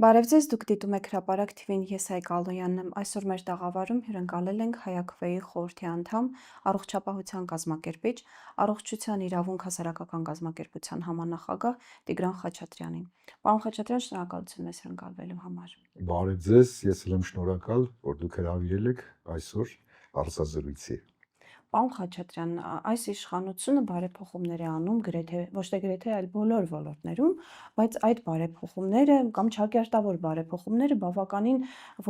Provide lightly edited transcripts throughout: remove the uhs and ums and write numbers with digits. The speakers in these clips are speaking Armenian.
Բարև ձեզ, դուք դիտում եք հրապարակ TV-ն, ես Հայկ Ալոյանն եմ։ Այսօր մեր տաղավարում հյուրընկալել ենք Հայաքվեի խորհրդի անդամ, առողջապահության կազմակերպիչ, առողջության իրավունք հասարակական կազմակերպության համանախագահ Տիգրան Խաչատրյանին։ Պարոն Խաչատրյան, շնորհակալություն մեզ հյուրընկալվելու համար։ Բարև ձեզ, ես էլ եմ շնորհակալ, որ դուք հրավիրել եք այսօր հարցազրույցի։ Պարոն Խաչատրյան, այս իշխանությունը բարեփոխումներ է անում ոչ թե գրեթե, այլ բոլոր ոլորտներում, բայց այդ բարեփոխումները կամ չակերտավոր բարեփոխումները բավականին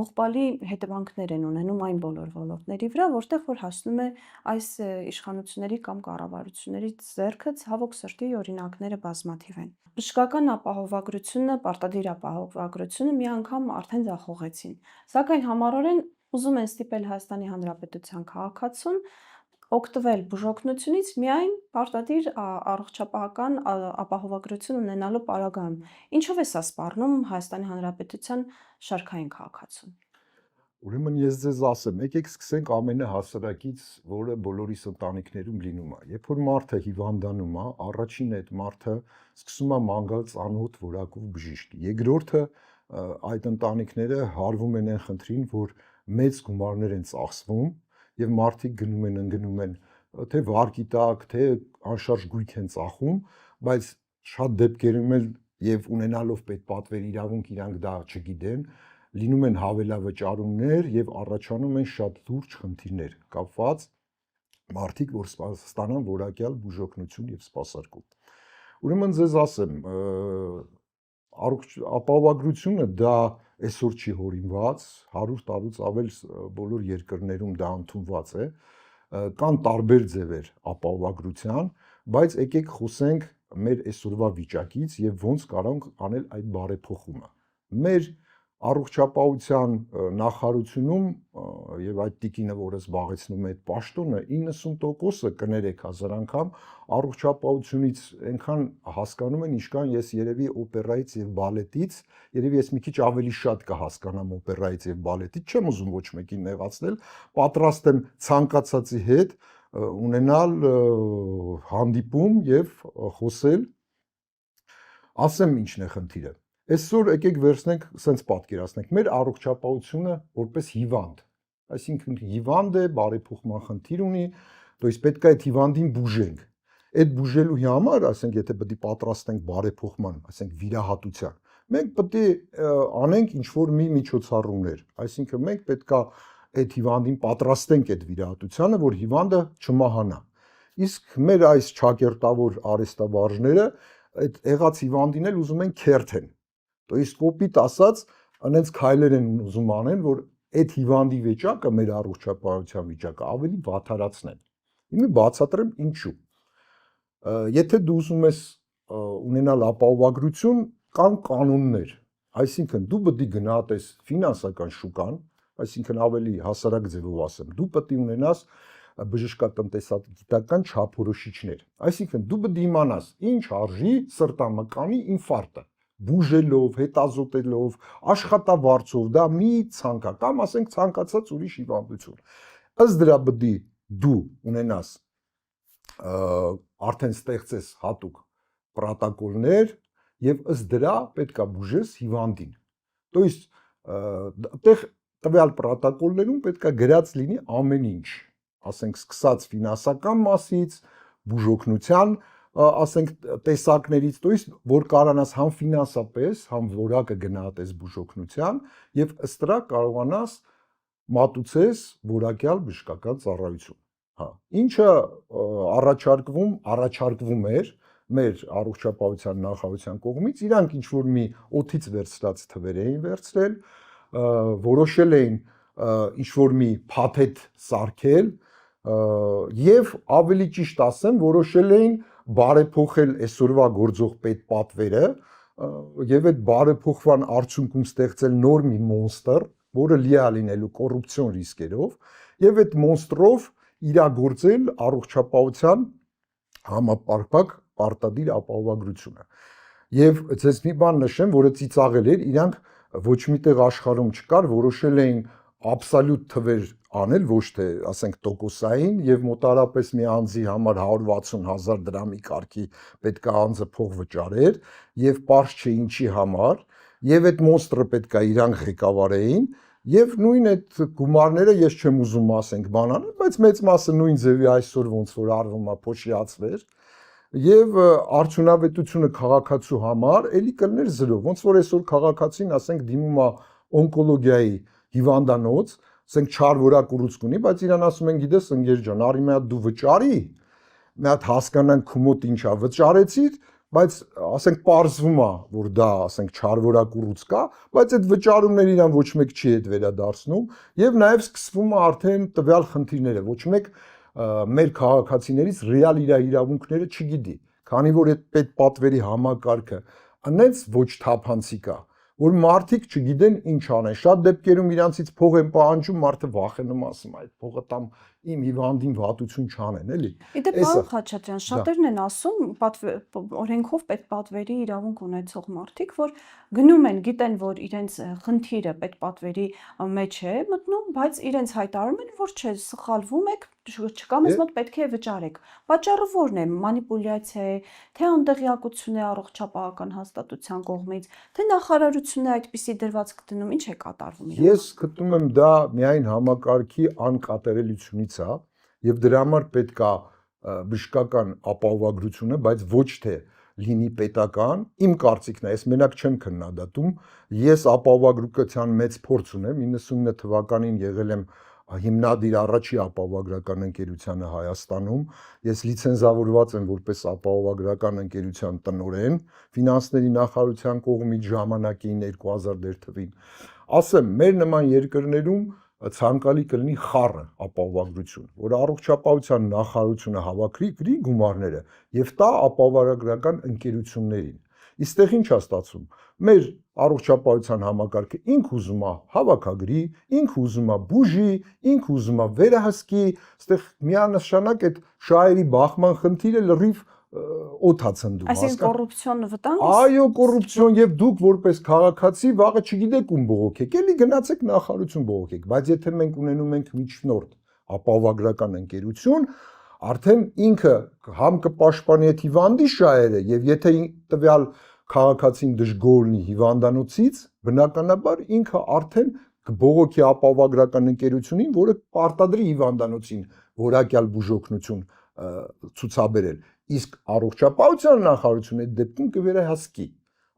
ողբալի հետևանքներ են ունենում այն բոլոր ոլորտների վրա, որտեղ որ հասնում է այս իշխանությունների կամ կառավարությունների ձեռքը ցավոք սրտի օրինակները բազմաթիվ են։ Բժշկական ապահովագրությունը, պարտադիր ապահովագրությունը մի անգամ արդեն ձախողեցին, սակայն համառորեն ուզում են ստիպել Հայաստանի Հանրապետության քաղաքացուն օգտվել բուժօգնությունից միայն պարտադիր առողջապահական ապահովագրություն ունենալու պարագայում։ Ինչով է սա սպառնում Հայաստանի Հանրապետության շարքային քաղաքացուն։ Ուրեմն ես ձեզ ասեմ, եկեք սկսենք ամենահասարակից, որը բոլորիս ընտանիքներում լինում է։ Երբ որ մարդը հիվանդանում է, առաջին այդ մարդը սկսում է մանգալ ծանոթ որակով բժիշկի։ Երկրորդը այդ ընտանիքները հարվում են այն խնդրին, որ մեծ գումարներ են ծախսվում եւ մարդիկ ընկնում են թե վարկի տակ, թե անշարժ գույք են ծախում, բայց շատ դեպքերում էլ եւ ունենալով պետպատվեր իրավունք իրանք դա չգիտեն, լինում են հավելավճարումներ եւ առաջանում են շատ լուրջ խնդիրներ կապված մարդիկ, որ ստանան որակյալ բուժօգնություն եւ սպասարկում։ Ուրեմն ձեզ ասեմ, ապահովագրությունը դա այսօր չի հորինված, 100 տարուց ավել բոլոր երկրներում դա ընդունված է, կան տարբեր ձևեր ապահովագրության, բայց եկեք խոսենք մեր այսօրվա վիճակից եւ ոնց կարող անել այդ բարեփոխումը։ Մեր առողջապահության նախարարությունում եւ այդ տիկինը, որը զբաղեցնում է այդ պաշտոնը, 90%-ը կներեք 1000 անգամ առողջապահությունից այնքան հասկանում են, ինչքան ես երևի օպերայից եւ բալետից, երևի ես մի քիչ ավելի շատ կհասկանամ օպերայից եւ բալետից, չեմ ուզում ոչ մեկին նեղացնել, պատրաստ եմ ցանկացածի հետ ունենալ հանդիպում եւ խոսել, ասեմ ինչն է խնդիրը։ Այսօր եկեք վերցնենք, սենց պատկերացնենք, մեր առողջապահությունը որպես հիվանդ, այսինքն հիվանդ է, բարեփոխման խնդիր ունի, то есть պետք է այդ հիվանդին բուժենք։ Այդ բուժելու համար, ասենք, եթե պետք է պատրաստենք բարեփոխման, ասենք վիրահատության, մենք պետք է անենք ինչ-որ մի միջոցառումներ, այսինքն մենք պետք է այդ հիվանդին պատրաստենք այդ վիրահատությանը, որ հիվանդը չմահանա։ Իսկ մեր այս չակերտավոր արհեստավարժները այդ եղած հիվանդին էլ ուզում են քերթեն։ То есть կոպիտ ասած, այնց քայլեր են ուզում անեն, որ այդ հիվանդի վիճակը, մեր առողջապահության վիճակը ավելի վատթարացնեն։ Հիմա բացատրեմ ինչու։ Եթե դու ուզում ես ունենալ ապահովագրություն, կան կանոններ, այսինքն դու պետք է գնահատես ֆինանսական շուկան, այսինքն ավելի հասարակ ձևով ասեմ, դու պետք է ունենաս բժշկատնտեսագիտական չափորոշիչներ, այսինքն դու պետք է իմանաս ինչ արժի սրտամկանի ինֆարկտը, բուժելով, հետազոտելով, աշխատավարձով, դա մի ցանկա կամ ասենք ցանկացած ուրիշ հիվանդություն։ Ըստ դրա պետք է դու ունենաս արդեն ստեղծես հատուկ պրոտոկոլներ եւ ըստ դրա պետք է բուժես հիվանդին։ То есть այդտեղ տվյալ պրոտոկոլներում պետք է գրած լինի ամեն ինչ, ասենք սկսած ֆինանսական մասից, բուժօգնության, ասենք տեսակներից, то есть որ կարողանաս համ ֆինանսապես, համ որակը գնահատես բուժօգնության եւ ըստ դրա կարողանաս մատուցես որակյալ բժշկական ծառայություն։ Հա, ինչը առաջարկվում էր մեր առողջապահության նախարարության կողմից, իրանք ինչ որ մի օթից վերցրած թվեր էին վերցրել, որոշել էին ինչ որ մի փաթեթ սարքել եւ ավելի ճիշտ ասեմ, որոշել էին բարեփոխել այսօրվա գործող պետպատվերը եւ այդ բարեփոխման արդյունքում ստեղծել նոր մի մոնստր, որը լի է լինելու կոռուպցիոն ռիսկերով եւ այդ մոնստրով իրագործել առողջապահության համապարփակ պարտադիր ապահովագրությունը։ Եվ ցես մի բան նշեմ, որը ծիծաղել էր, իրանք ոչ միտեղ աշխարհում չկար, որոշել էին աբսոլյուտ թվեր անել, ոչ թե, ասենք, տոկոսային եւ մոտարապես մի անձի համար 160,000 դրամի կարգի պետք է անձը փող վճարեր եւ պարզ չէ ինչի համար եւ այդ մոնստրը պետք է իրանք ղեկավարեին եւ նույն այդ գումարները ես չեմ ուզում ասենք բանանել, բայց մեծ մասը նույն ձևի այսօր ոնց որ արվում է փոշիացվեր եւ արդյունավետությունը քաղաքացու համար էլի կլներ 0, ոնց որ այսօր քաղաքացին ասենք դիմում է օնկոլոգիայի հիվանդանոց, ասենք չար որակ ուռուցք ունի, բայց իրան ասում են գիտես ընկեր ջան, արի մի հատ դու վճարի, մի հատ հասկանանք քու մոտ ինչա վճարեցիր, բայց ասենք պարզվում է, որ դա ասենք չար որակ ուռուցք է, բայց այդ վճարումները իրան ոչ մեկ չի հետ վերադարձնում եւ նաեւ սկսվում է արդեն տվյալ խնդիրները, ոչ մեկ մեր քաղաքացիներից ռեալ իր իրավունքները չգիտի, քանի որ այդ պետպատվերի համակարգը անենց ոչ թափանցիկ է, որ մարդիկ չգիտեն ինչ անեն, շատ դեպքերում իրանցից փող են պահանջում, մարդը վախենում ասում այդ փողը տամ իմ հիվանդին վատություն չանեն, էլի։ Իդեպ պարոն Խաչատրյան, շատերն են ասում, օրենքով պետպատվերի իրավունք ունեցող մարդիկ, որ գնում են, գիտեն, որ իրենց խնդիրը պետպատվերի մեջ է մտնում, բայց իրենց հայտարարում են, որ չէ, սխալվում եք, չկա մեզ մոտ պետք է վճարեք։ Պատճառը ո՞րն է, մանիպուլյացիա է, թե անտեղյակություն է առողջապահական հաստատության կողմից, թե նախարարությունը այդպիսի դրվածք դնում, ինչ է կատարվում իրեն։ Ես գտնում եմ դա միայն համակարգի անկատարելությունից է եւ դրա համար պետք է բժշկական ապահովագրությունը, բայց ոչ թե լինի պետական, իմ կարծիքն է, ես մենակ չեմ քննադատում, ես ապահովագրության մեծ փորձ ունեմ, 99 թվականին եղել եմ հիմնադիր առաջի ապահովագրական ընկերությանը Հայաստանում, ես լիցենզավորված եմ որպես ապահովագրական ընկերության տնօրեն, ֆինանսների նախարարության կողմից ժամանակին 2000 թվին, ասեմ, մեր նման երկրներում ցանկալի կլինի խառը ապահովագրություն, որ առողջապահության նախարարությունը հավաքրի գրի գումարները եւ տա ապահովագրական ընկերություններին։ Իստեղ ինչ է ստացվում։ Մեր առողջապահության համակարգը ինք ուզում է հավաքագրի, ինք ուզում է բուժի, ինք ուզում է վերահսկի, այստեղ միանշանակ այդ շահերի բախման խնդիրը լրիվ օթացնդում, այսինքն կոռուպցիոն վտանգ։ Այո, կոռուպցիոն եւ դուք որպես քաղաքացի վաղը չգիտեք ում բողոքեք, էլի գնացեք նախարարություն բողոքեք, բայց եթե մենք ունենում ենք միջնորդ ապահովագրական ընկերություն, արդեն ինքը համ կպաշտպանի այդ հիվանդի շահերը եւ եթե տվյալ քաղաքացին դժգոհ լինի հիվանդանոցից, բնականաբար ինքը արդեն կբողոքի ապահովագրական ընկերությունին, որը պարտադրի հիվանդանոցին որակյալ բուժօգնություն ցուցաբերել, իսկ առողջապահության նախարարությունը այդ դեպքում կվերահսկի։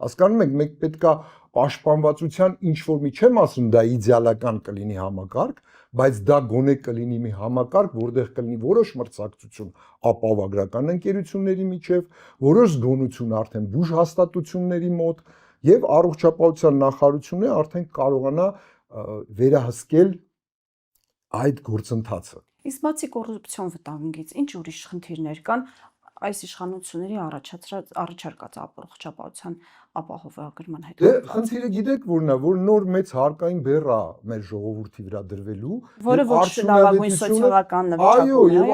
Հասկանում եք, մենք պետքա պաշտպանվածության ինչ որ մի չեմ ասում, դա իդեալական կլինի համակարգ, բայց դա գոնե կլինի մի համակարգ, որտեղ կլինի որոշ մրցակցություն ապահովագրական ընկերությունների միջև, որոշ զգոնություն արդեն բուժ հաստատությունների մոտ եւ առողջապահության նախարարությունը արդեն կարողանա վերահսկել այդ գործընթացը։ Իսկ բացի կոռուպցիոն վտանգից, ինչ ուրիշ խնդիրներ կան այս իշխանությունների առաջարկած առողջապահության ապահովագրման հետ։ Դե խնդիրը գիտեք որն է, որ նոր մեծ հարկային բեռ է մեր ժողովրդի վրա դրվելու, որը ոչ լավագույն սոցիալական նվիճակում է։ Այո, եւ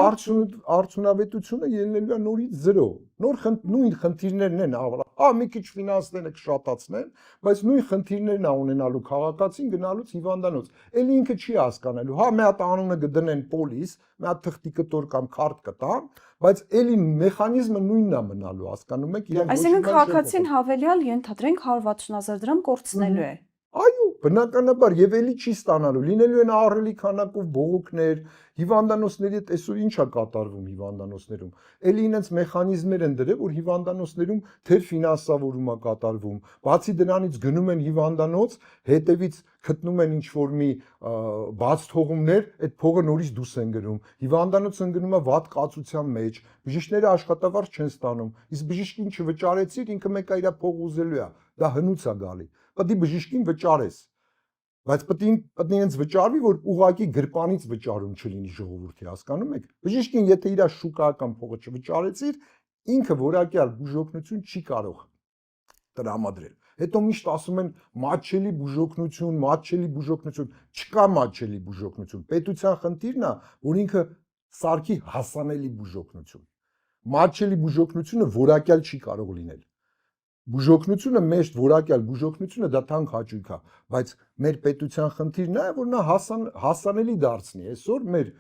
արդյունավետությունը ելնելու է նորից 0։ Նույն խնդիրներն են, մի քիչ ֆինանսները կշատացնեն, բայց նույն խնդիրներն է ունենալու քաղաքացին գնալուց հիվանդանոց։ Էլի ինքը չի հասկանալու, մի հատ անունը կդնեն պոլիս, մի հատ թղթի կտոր կամ քարտ կտան, բայց էլի մեխանիզմը նույնն է մնալու, հասկանում եք, իրենք Այսինքն քաղաքացին հավելյալ ենթադրենք 160,000 դրամ կորցնելու է։ Այո, բնականաբար եւ էլի չի ստանալու, լինելու են ահռելի քանակով բողոքներ, հիվանդանոցների հետ այսօր ինչ է կատարվում հիվանդանոցներում։ Էլի ինձ մեխանիզմներ են դրել, որ հիվանդանոցներում թեր ֆինանսավորում է կատարվում։ Բացի դրանից գնում են հիվանդանոց, հետևից գտնում են ինչ-որ մի բաց թողումներ, այդ փողը նորից դուրս են գնում։ Հիվանդանոցը ընկնում է վատ կացության մեջ, բժիշկները աշխատավարձ չեն ստանում։ Իսկ բժիշկին չվճարեցիր, ինքը մեկ է իր փող ուզելու է։ Դա հնուց է գալի։ Պետք է բժիշկին վճարես։ Բայց պետք է ինձ վճարվի, որ ուղակի գրպանից վճարում չլինի ժողովրդի, հասկանում եք։ Բժիշկին եթե իր շուկայական փողը չվճարեցիր, ինքը որակյալ բուժօգնություն չի կարող տրամադրել։ Հետո միշտ ասում են մատչելի բուժօգնություն, չկա մատչելի բուժօգնություն։ Պետության խնդիրն է, որ ինքը սարքի հասանելի բուժօգնություն։ Մատչելի բուժօգնությունը որակյալ չի կարող լինել։ Բուժօգնությունը միշտ որակյալ բուժօգնությունը դա թանկ հաճույք է, բայց մեր պետության խնդիրն է, որ նա հասանելի դարձնի այսօր մեր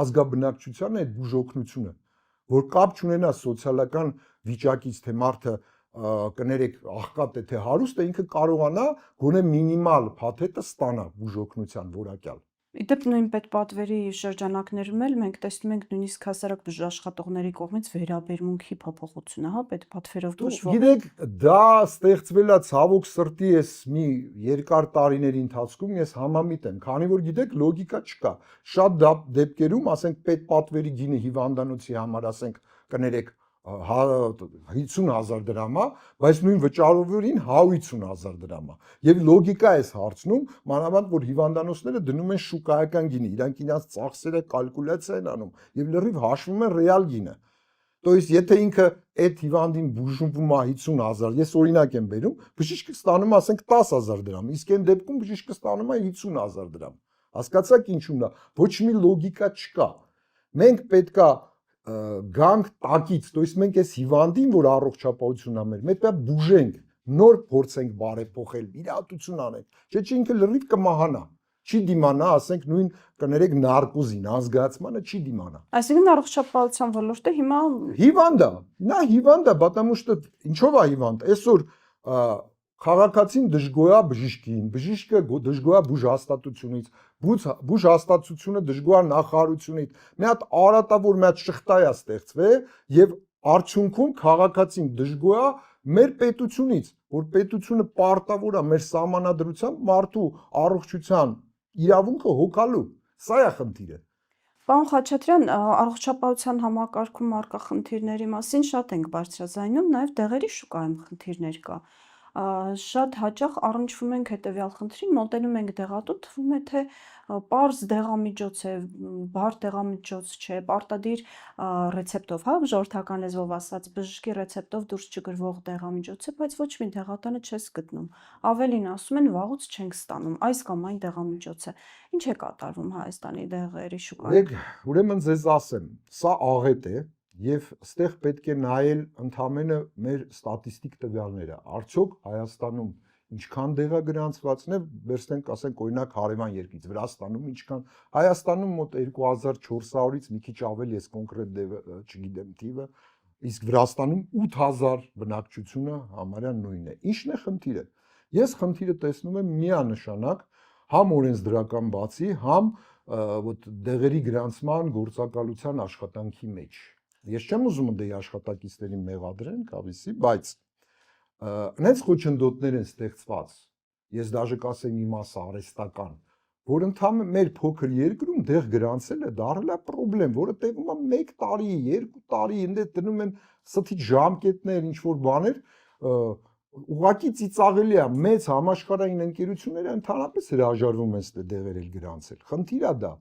ազգաբնակչությանը այդ բուժօգնությունը, որ կապ չունենա սոցիալական վիճակից, թե մարդը կներեք աղքատ է թե հարուստ է, ինքը կարողանա գոնե մինիմալ փաթեթը ստանա բուժօգնության որակյալ։ Իդեպ նույն պետպատվերի շրջանակներում էլ մենք տեսնում ենք նույնիսկ հասարակ բուժաշխատողների կողմից վերաբերմունքի փոփոխությունը, հա, պետպատվերով բուժվող։ Գիտեք, դա ստեղծվել է ցավոք սրտի էս մի երկար տարիների ընթացքում ես համամիտ եմ, քանի որ գիտեք լոգիկա չկա։ Շատ դեպքերում, ասենք պետպատվերի գինը հիվանդանոցի համար, ասենք կներեք 50,000 դրամ է, բայց նույն վճարովին 150,000 դրամ է։ Եվ լոգիկա է հարցնում, մանավանդ որ հիվանդանոցները դնում են շուկայական գինը, իրանք իրաց ծախսերը կալկուլյացիա են անում եւ լրիվ հաշվում են ռեալ գինը։ То есть եթե ինքը այդ հիվանդին բուժվում է 50,000, ես օրինակ եմ բերում, բժիշկը ստանում է ասենք 10,000 դրամ, իսկ այն դեպքում բժիշկը ստանում է 50,000 դրամ։ Հասկացաք ինչու՞մն է։ Ոչ մի լոգիկա չկա։ Մենք պետքա գանք տակից, то есть մենք այս հիվանդին, որ առողջապահությունն է մեր, պետք է բուժենք, նոր փորձենք բարեփոխել, իրատություն անենք, չէ՞ ինքը լրիվ կմահանա, չի դիմանա, ասենք նույն կներեք նարկոզին, ազգացմանը չի դիմանա։ Այսինքն առողջապահության ոլորտը հիմա հիվանդ է, նա հիվանդ է, потому что ինչով է հիվանդ, այսօր քաղաքացին դժգոհ է բժիշկին, բժիշկը դժգոհ է բուժհաստատությունից, բուժհաստատությունը դժգոհ է նախարարությունից։ Մի հատ արատավոր մի հատ շղթա է ստեղծվել եւ արդյունքում քաղաքացին դժգոհ է մեր պետությունից, որ պետությունը պարտավոր է մեր սահմանադրությամբ մարդու առողջության իրավունքը հոգալու։ Սա է խնդիրը։ Պարոն Խաչատրյան, առողջապահության համակարգում առկա խնդիրների մասին շատ ենք բարձրաձայնում, նաև դեղերի շուկայում խնդիրներ կա։ Շատ հաճախ առնչվում ենք հետևյալ խնդրին, մոտենում ենք դեղատուն, թվում է թե պարզ դեղամիջոց է, բարդ դեղամիջոց չէ, պարտադիր ռեցեպտով, հա, ժողովրդական լեզվով ասած, բժշկի ռեցեպտով դուրս չգրվող դեղամիջոց է, բայց ոչ մի դեղատանը չես գտնում։ Ավելին ասում են վաղուց չենք ստանում, այս կամ այն դեղամիջոց է։ Ինչ է կատարվում Հայաստանի դեղերի շուկայում։ Ուրեմն ձեզ ասեմ, սա աղետ է եւ ստեղ պետք է նայել ընդամենը մեր ստատիստիկ տվյալները։ Արդյոք Հայաստանում ինչքան դեղ է գրանցվածն է, վերցնենք, ասենք օրինակ հարևան երկրից, Վրաստանում ինչքան, Հայաստանում մոտ 2400-ից մի քիչ ավել, ես կոնկրետ չգիտեմ թիվը, իսկ Վրաստանում 8000 բնակչությունը համարյա նույնն է։ Ինչն է խնդիրը։ Ես խնդիրը տեսնում եմ միանշանակ համ օրենսդրական բացի, համ դեղերի գրանցման գործակալության աշխատանքի մեջ։ Ես չեմ ուզում դե աշխատակիցներին մեղադրեն, կավիսի, բայց այնց խոչընդոտներ են ստեղծված, ես դաժե կասեմ մի մասը արհեստական, որ ընդհանրապես մեր փոքր երկրում դեղ գրանցելը դառել է խնդրեմ, որը տևում է 1 տարի, 2 տարի, այնտեղ դնում են ստիճ ժամկետներ, ինչ որ բաներ, ուղղակի ծիծաղելի է, մեծ համաշխարհային ընկերությունները ընդհանրապես հրաժարվում են ստե դեղեր գրանցել։ Խնդիրը դա։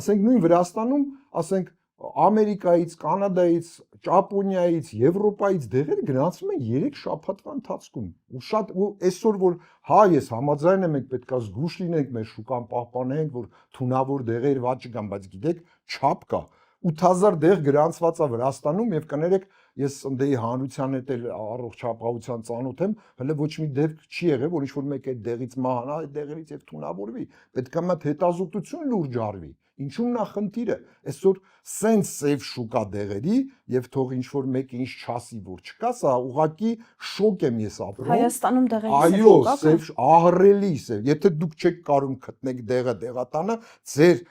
Ասենք նույն Վրաստանում, ասենք Ամերիկայից, Կանադայից, Ճապոնիայից, Եվրոպայից դեղեր գրանցվում են 3 շաբաթվա ընթացքում։ Ու շատ ու այսօր որ հա ես համաձայն եմ, մենք պետքա զգուշ լինենք, մեր շուկան պահպանենք, որ թունավոր դեղեր ված չկան, բայց գիտեք, չափ կա։ 8000 դեղ գրանցված է Վրաստանում եւ կներեք, ես ընդեի հանրության հետ էլ առողջապահության ծանոթ եմ, հələ ոչ մի դեպք չի եղել, որ ինչ-որ մեկ այդ դեղից մահանա, այդ դեղերից եւ թունավորվի։ Պետքա մի հետազոտություն լուրջ արվի։ Ինչու՞մն է խնդիրը։ Այսօր սենց սև շուկա դեղերի եւ թող ինչ-որ մեկը ինչ չասի, որ չկա, սա ուղղակի շոկ եմ ես ապրում։ Հայաստանում դեղերի այո, սև ահռելի սև։ Եթե դուք չեք կարող գտնեք դեղը դեղատանը, ձեր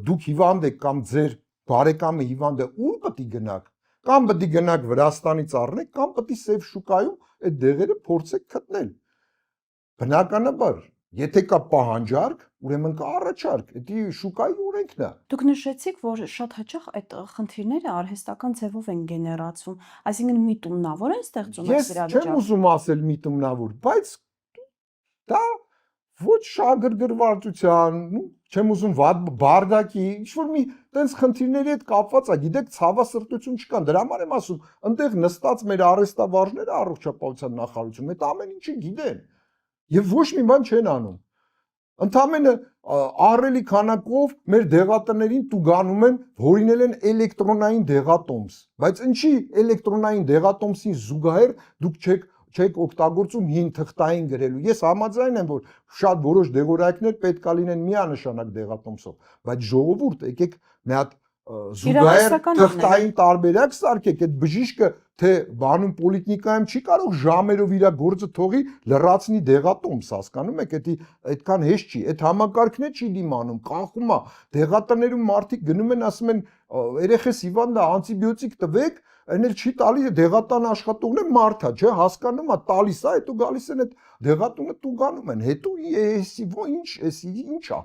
դուք հիվանդ եք կամ ձեր բարեկամը հիվանդ է, ուր պետք է գնաք։ Կամ պետք է գնաք Վրաստանից առնեք, կամ պետք է սև շուկայում այդ դեղերը փորձեք գտնել։ Բնականաբար, եթե կա պահանջարկ, ուրեմն կա առաջարկ, դա շուկայի օրենքն է։ Դուք նշեցիք, որ շատ հաճախ այդ խնդիրները արհեստական ձևով են գեներացվում, այսինքն միտումնավոր են ստեղծում այս իրավիճակը։ Ես չեմ ուզում ասել միտումնավոր, բայց դա ոչ շահագրգռվածության, չեմ ուզում բարդակի, ինչ-որ մի տենց խնդիրների հետ կապված է, գիտեք, ցավասրտություն չկան, դրա համար եմ ասում, այնտեղ նստած մեր արհեստավարժները առողջապահության նախարարությունում այդ ամեն ինչը գիտեն եւ ոչ մի բան չեն անում։ Ընդամենը ահռելի քանակով մեր դեղատներին տուգանում են, հորինել են էլեկտրոնային դեղատոմս, բայց ինչի էլեկտրոնային դեղատոմսին զուգահեռ դուք չեք օգտագործում հին թղթային գրելու։ Ես համաձայն եմ, որ շատ որոշ դեղորայքներ պետք է լինեն միանշանակ դեղատոմսով, բայց ժողովուրդ, եկեք մի հատ զուգահեռ Իրատեսական թղթային տարբերակ սարքեք, այդ բժիշկը թե բանում պոլիտիկայում չի կարող ժամերով իր գործը թողի լրացնի դեղատոմս, հասկանում եք, դա այդքան հեշտ չի, այդ համակարգն է չի դիմանում, կախում է, դեղատներում մարդիկ գնում են ասում են երեխես հիվանդ է, անտիբիոտիկ տվեք, այն էլ չի տալի դեղատան աշխատողն է մարդ է, չէ, հասկանում է, տալիս է, հետո գալիս են այդ դեղատունը տուգանում են, հետո ինչ է։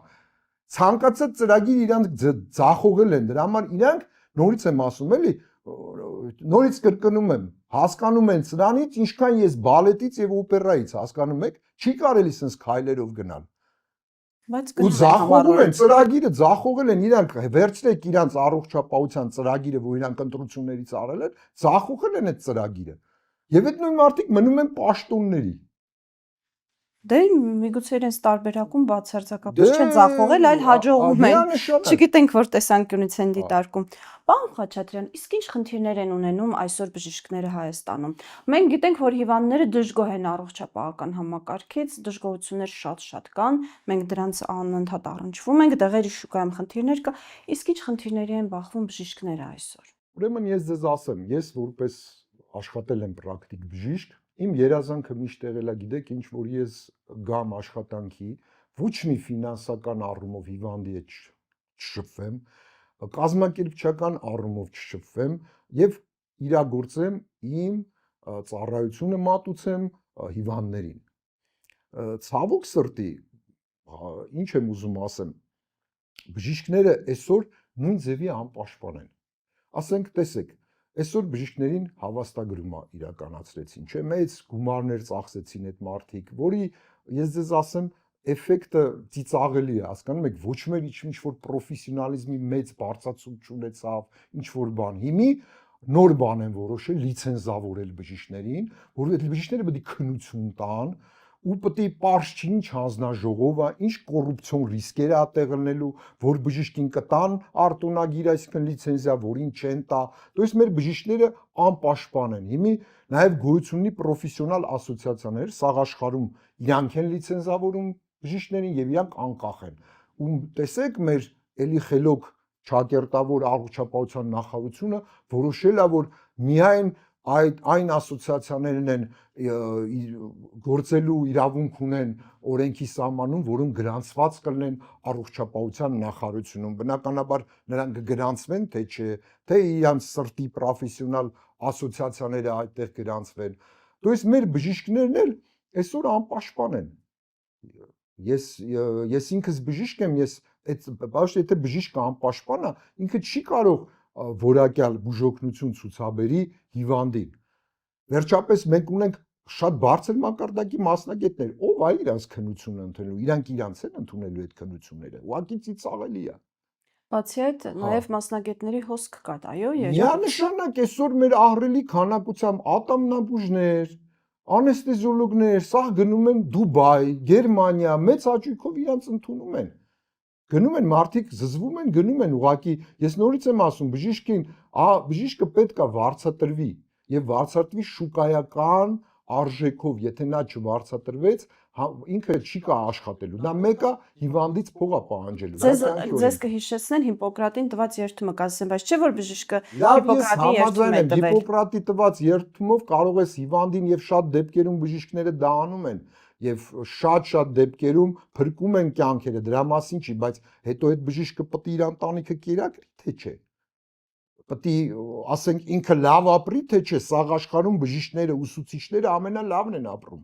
Ցանկացած ծրագիր իրանք ձախողել են, դրա համար իրանք նորից եմ ասում էլի, նորից կրկնում եմ, հասկանում են սրանից, ինչքան ես բալետից եւ օպերայից, հասկանում եք, չի կարելի sense քայլերով գնալ։ Բայց Ու ձախողում են ծրագիրը, ձախողել են իրանք, վերցրեք իրանք առողջապահության ծրագիրը, որ իրանք ընտրություններից արել են, ձախողել են այդ ծրագիրը։ Եվ այդ նույն մարդիկ մնում են պաշտոնների։ Դե միգուցե իրենց տարբերակում բացարձակապես չեն ձախողել, այլ հաջողվում են։ Չգիտենք որ տեսանկյունից են դիտարկում։ Պարոն Խաչատրյան, իսկ ինչ խնդիրներ են ունենում այսօր բժիշկները Հայաստանում։ Մենք գիտենք, որ հիվանդները դժգոհ են առողջապահական համակարգից, դժգոհություններ շատ կան, մենք դրանց անընդհատ առնչվում ենք, դեղերի շուկայում խնդիրներ կա, իսկ ինչ խնդիրների են բախվում բժիշկները այսօր։ Ուրեմն ես ձեզ ասեմ, ես որպես աշխատել եմ պրակտիկ բժիշկ, իմ երազանքը միշտ եղել է, գիտեք, ինչ որ ես գամ աշխատանքի, ոչ մի ֆինանսական առումով հիվանդի հետ չշփվեմ, կազմակերպչական առումով չշփվեմ եւ իրագործեմ իմ ծառայությունը մատուցեմ հիվանդներին։ Ցավոք սրտի, ինչ եմ ուզում ասեմ, բժիշկները այսօր նույն ձևի անպաշտպան են։ Ասենք, տեսեք, այսօր բժիշկներին հավաստագրում իրականացրեցին, չէ՞, մեծ գումարներ ծախսեցին այդ մարդիկ, որի ես ձեզ ասեմ, էֆեկտը ծիծաղելի է, հասկանում եք, ոչ մեր ինչ որ պրոֆեսիոնալիզմի մեծ բարձրացում չունեցավ, ինչ որ բան։ Հիմի նոր բան են որոշել լիցենզավորել բժիշկներին, որ այդ բժիշկները պետք է քննություն տան ու պետք է պարզ չի ինչ հանձնաժողով է, ինչ կոռուպցիոն ռիսկեր է տեղնելու, որ բժիշկին կտան արտոնագիր, այսինքն լիցենզիա, որին չեն տա։ То есть մեր բժիշկները անպաշտպան են։ Հիմի նաև գոյություն ունի պրոֆեսիոնալ ասոցիացիաներ, սաղ աշխարհում իրանք են լիցենզավորում բժիշկներին եւ իրանք անկախ են։ Ու տեսեք մեր էլի խելոք ճակերտավոր առողջապահության նախարարությունը որոշել է, որ միայն այն ասոցիացիաներն են գործելու իրավունք ունեն օրենքի սահմանում, որոնք գրանցված կլինեն առողջապահության նախարարությունում։ Բնականաբար նրանք կգրանցվեն, թե չէ, թե իրանց սրտի պրոֆեսիոնալ ասոցիացիաները այդտեղ գրանցվեն։ То есть մեր բժիշկներն էլ այսօր անպաշտպան են։ Ես ինքս բժիշկ եմ, ես այդ բաշտ եթե բժիշկը անպաշտպան է, ինքը չի կարող որակյալ բուժօգնություն ցուցաբերի հիվանդին։ Վերջապես մենք ունենք շատ բարձր մակարդակի մասնագետներ, ով է իրանց քննությունը ընդունելու, իրանք իրանց են ընդունելու այդ քննությունները։ Ուղղակի ծիծաղելի է։ Բացի այդ, նաև մասնագետների հոսք կա, այո, միանշանակ այսօր մեր ահռելի քանակությամբ ատամնաբուժներ, անեստեզիոլոգներ, սա գնում են Դուբայ, Գերմանիա, մեծ հաճույքով իրանց ընդունում են։ Գնում են մարդիկ զզվում են, գնում են ուղակի, ես նորից եմ ասում, բժիշկը պետք է վարձատրվի եւ վարձատրվի շուկայական արժեքով, եթե նա չվարձատրվեց, ինքը չի կա աշխատելու։ Դա մեկը հիվանդից փող է պահանջելու։ Ձեզ կհիշեցնեն Հիպոկրատին տված երդումը, կասեմ, բայց չէ որ բժիշկը Հիպոկրատի տված երդումով կարող ես հիվանդին եւ շատ դեպքերում բժիշկները դա անում են եւ շատ դեպքերում փրկում են կյանքերը, դրա մասին չի, բայց հետո այդ բժիշկը պետք է իր ընտանիքը կերակրի, թե չէ։ Պետք է ասենք ինքը լավ ապրի, թե չէ, սաղ աշխարհում բժիշկները, ուսուցիչները ամենալավն են ապրում։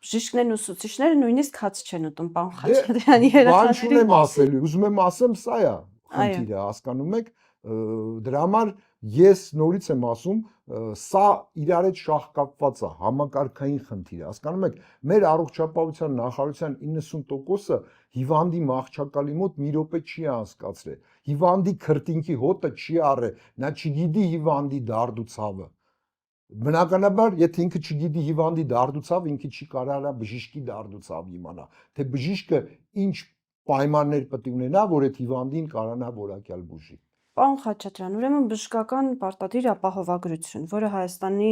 Բժիշկներն ուսուցիչները նույնիսկ հաց չեն ուտում, պարոն Խաչատրյանի երեխաների։ Բան չունեմ ասելու, ուզում եմ ասեմ, սա է խնդիրը, հասկանում եք, դրա համար ես նորից եմ ասում, սա իրար հետ շահկապված է, համակարգային խնդիր է, հասկանում եք, մեր առողջապահության նախարարության 90%-ը հիվանդի մահճակալի մոտ մի րոպե չի անցկացրել, հիվանդի քրտինքի հոտը չի առել, նա չգիտի հիվանդի դարդուցավը։ Բնականաբար, եթե ինքը չգիտի հիվանդի դարդուցավ, ինքը չի կարողանա բժիշկի դարդուցավ իմանա, թե բժիշկը ինչ պայմաններ պետք է ունենա, որ այդ հիվանդին կարողանա որակյալ բուժի։ Պարոն Խաչատրյան, ուրեմն բժշկական պարտադիր ապահովագրություն, որը Հայաստանի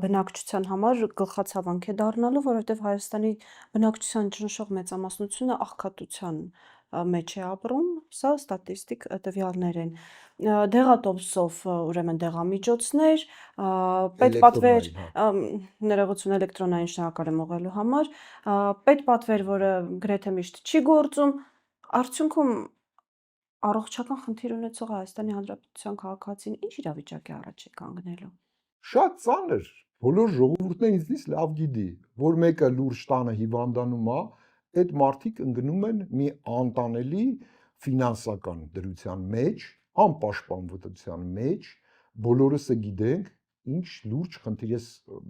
բնակչության համար գլխացավանք է դառնալու, որովհետև Հայաստանի բնակչության ճնշող մեծամասնությունը աղքատության մեջ է ապրում, սա ստատիստիկ տվյալներ են։ Դեղատոմսով ուրեմն դեղամիջոցներ, պետպատվեր, ներողություն էլեկտրոնային շնորհակալ եմ ուղղելու համար, պետպատվեր, որը գրեթե միշտ չի գործում, արդյունքում առողջական խնդիր ունեցող Հայաստանի Հանրապետության քաղաքացին ինչ իրավիճակի առաջ է կանգնելու։ Շատ ծանր, բոլոր ժողովուրդն է ինձնից լավ գիտի, որ մեկը լուրջ տանը հիվանդանում է, այդ մարդիկ ընկնում են մի անտանելի ֆինանսական դրության մեջ, անպաշտպանության մեջ, բոլորս է գիտենք, ինչ լուրջ խնդիր է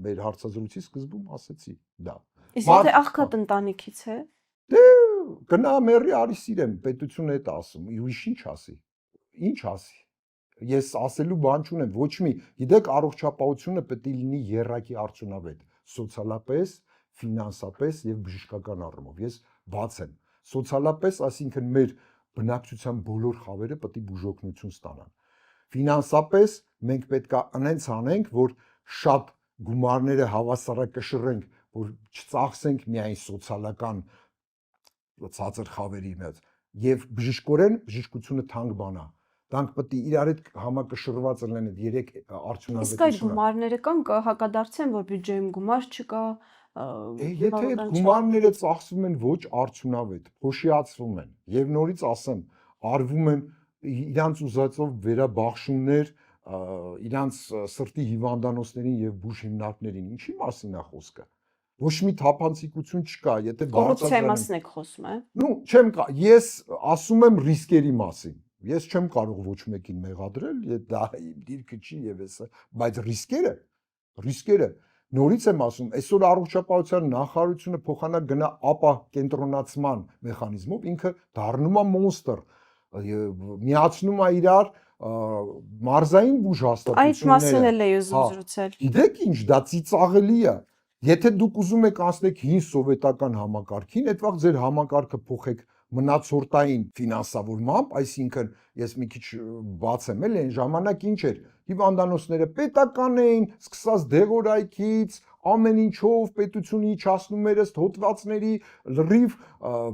մեր հարցազրույցի սկզբում ասեցի, դա։ Իսկ եթե աղքատ ընտանիքից է, դե գնա մերի արի սիրեմ, պետությունը այդ ասում, ուրիշ ինչ ասի։ Ինչ ասի։ Ես ասելու բան չունեմ, ոչ մի, գիտեք, առողջապահությունը պետք է լինի եռակի արդյունավետ, սոցիալապես, ֆինանսապես եւ բժշկական առումով։ Ես բաց եմ։ Սոցիալապես, այսինքն մեր բնակչության բոլոր խավերը պետք է բուժօգնություն ստանան։ Ֆինանսապես մենք պետք է անենց անենք, որ շատ գումարները հավասարակշռենք, որ չծախսենք միայն սոցիալական ցածր խավերի մեջ եւ բժշկորեն բժշկությունը թանկ բան է։ Դրանք պետք է իրար հետ համակշռված լինեն այդ երեք արդյունավետությունը։ իսկ այդ գումարները կան կհակադարձեն, որ բյուջեում գումար չկա։ Եթե այդ գումարները ծախսվում են ոչ արդյունավետ, փոշիացվում են եւ նորից ասեմ, արվում են իրանց ուզածով վերաբաշխումներ, իրանց սրտի հիվանդանոցներին եւ բուժ հիմնարկներին, ինչի մասին է խոսքը։ Ոչ մի թափանցիկություն չկա, եթե կոռուպցիայի մասին եք խոսում, է։ Ну, չեմ կա, ես ասում եմ ռիսկերի մասին։ Ես չեմ կարող ոչ մեկին մեղադրել, դա իմ դիրքը չի եւ էսը, բայց ռիսկերը նորից եմ ասում, այսօր առողջապահության նախարարությունը փոխանակ գնա ապա կենտրոնացման մեխանիզմով ինքը դառնում է մոնստր, միացնում է իրար մարզային բուժ հաստատությունները։ Այդ մասին էլ էի ուզում զրուցել։ Գիտեք ինչ, դա ծիծաղելի է։ Եթե դուք ուզում եք անցնեք հին սովետական համակարգին, այդ վաղ ձեր համակարգը փոխեք մնացորդային ֆինանսավորմամբ, այսինքն ես մի քիչ բաց եմ էլ, այն ժամանակ ինչ էր, հիվանդանոցները պետական էին, սկսած դեղորայքից, ամեն ինչով պետությունը իջացնում էր ըստ հոդվածների լրիվ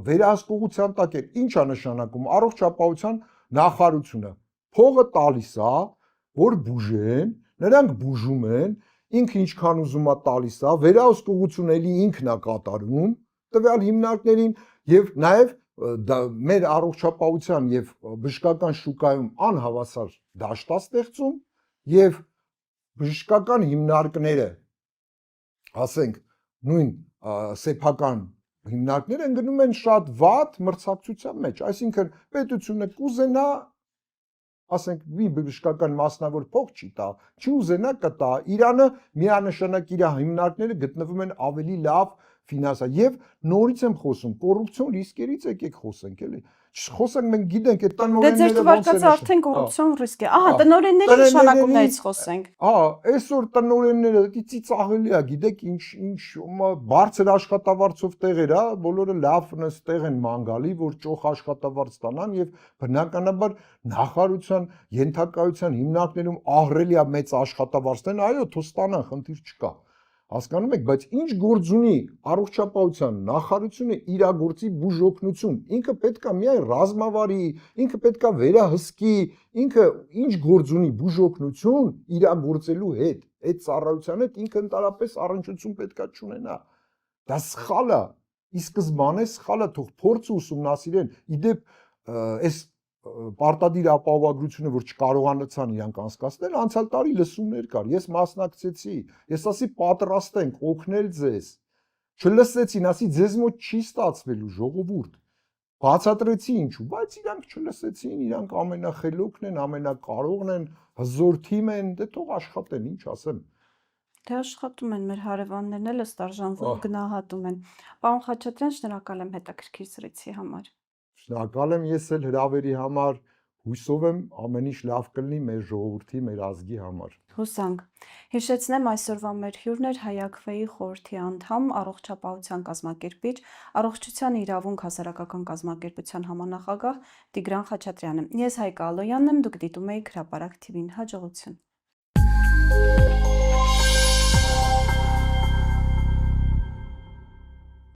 վերահսկողության տակ էր։ Ինչ է նշանակում առողջապահության նախարարությունը փողը տալիս է, որ բուժեն, նրանք բուժում են, ինքը ինչքան ուզում է տալիս է, վերահսկողություն էլի ինքն է կատարում տվյալ հիմնարկներին եւ նաեւ մեր առողջապահության եւ բժշկական շուկայում անհավասար դաշտ է ստեղծում եւ բժշկական հիմնարկները, ասենք, նույն սեփական հիմնարկները ընկնում են շատ վատ մրցակցության մեջ, այսինքն պետությունը կուզենա, ասենք, մի բժշկական մասնավոր փող չի տա, չի ուզենա կտա, Իրանը միանշանակ իր հիմնարկները գտնվում են ավելի լավ ֆինանսա եւ նորից եմ խոսում կոռուպցիոն ռիսկերից եկեք խոսենք էլի խոսենք մենք գիտենք այդ տնօրենները դե ձեր թվարկածը արդեն կոռուպցիոն ռիսկ է ահա տնօրենների նշանակումներից խոսենք այսօր տնօրենները ծիծաղելի է գիտեք ինչ բարձր աշխատավարձով տեղեր է բոլորը լավ տեղ են մանգալի որ ճոխ աշխատավարձ ստանան եւ բնականաբար նախարարության ենթակայության հիմնարկներում ահռելի է մեծ աշխատավարձն այո թող ստանան խնդիր չկա Հասկանում եք, բայց ինչ գործ ունի առողջապահության նախարարությունը իրագործի բուժօգնություն, ինքը պետքա միայն ռազմավարի, ինքը պետքա վերահսկի, ինքը ինչ գործ ունի բուժօգնություն իրագործելու հետ, այդ ծառայության հետ ինքը ընդհանրապես առնչություն պետքա չունենա։ Դա սխալ է, ի սկզբանե սխալ է, թող փորձ ուսումնասիրեն, իդեպ այս պարտադիր ապահովագրությունը, որ չկարողանացան իրանք անցկացնել, անցյալ տարի լսումներ կար, ես մասնակցեցի, ես ասի պատրաստ ենք օգնել ձեզ, չլսեցին, ասի ձեզ մոտ չի ստացվելու ժողովուրդ, բացատրեցի ինչու, բայց իրանք չլսեցին, իրանք ամենախելոքն են, ամենակարողն են, հզոր թիմ են, դե թող աշխատեն, ինչ ասեմ։ Դե աշխատում են մեր հարևաններն էլ ըստ արժանվում գնահատում են։ Պարոն Խաչատրյան, շնորհակալ եմ հետաքրքիր զրույցի համար։ Շնորհակալ եմ ես էլ հրավերի համար, հույսով եմ ամեն ինչ լավ կլինի մեր ժողովրդի, մեր ազգի համար։ Հուսանք։ Հիշեցնեմ այսօրվա մեր հյուրն էր ՀԱՅԱՔՖ-ի խորհրդի անդամ, առողջապահության կազմակերպիչ, առողջության իրավունք հասարակական կազմակերպության համանախագահ Տիգրան Խաչատրյանը։ Ես Հայկա Ալոյանն եմ, դուք դիտում եք Հրապարակ TV-ին, հաջողություն։